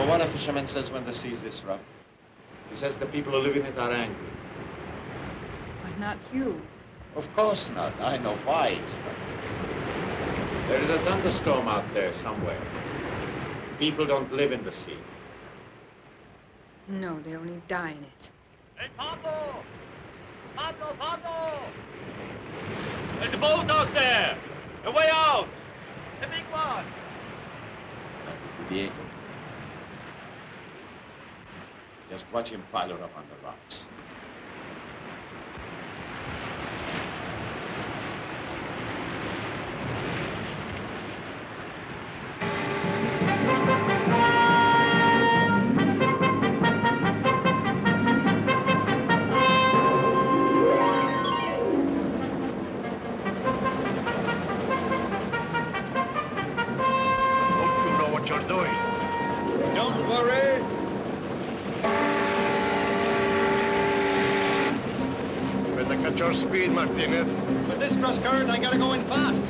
know what a fisherman says when the sea's this rough? He says the people who live in it are angry. But not you. Of course not. I know why it's rough. There is a thunderstorm out there somewhere. People don't live in the sea. No, they only die in it. Hey, Pablo! Pablo, Pablo! There's a boat out there! A way out! A big one! That would be Diego. Just watch him pile her up on the rocks. Speed, Martinez. With this cross current, I gotta go in fast.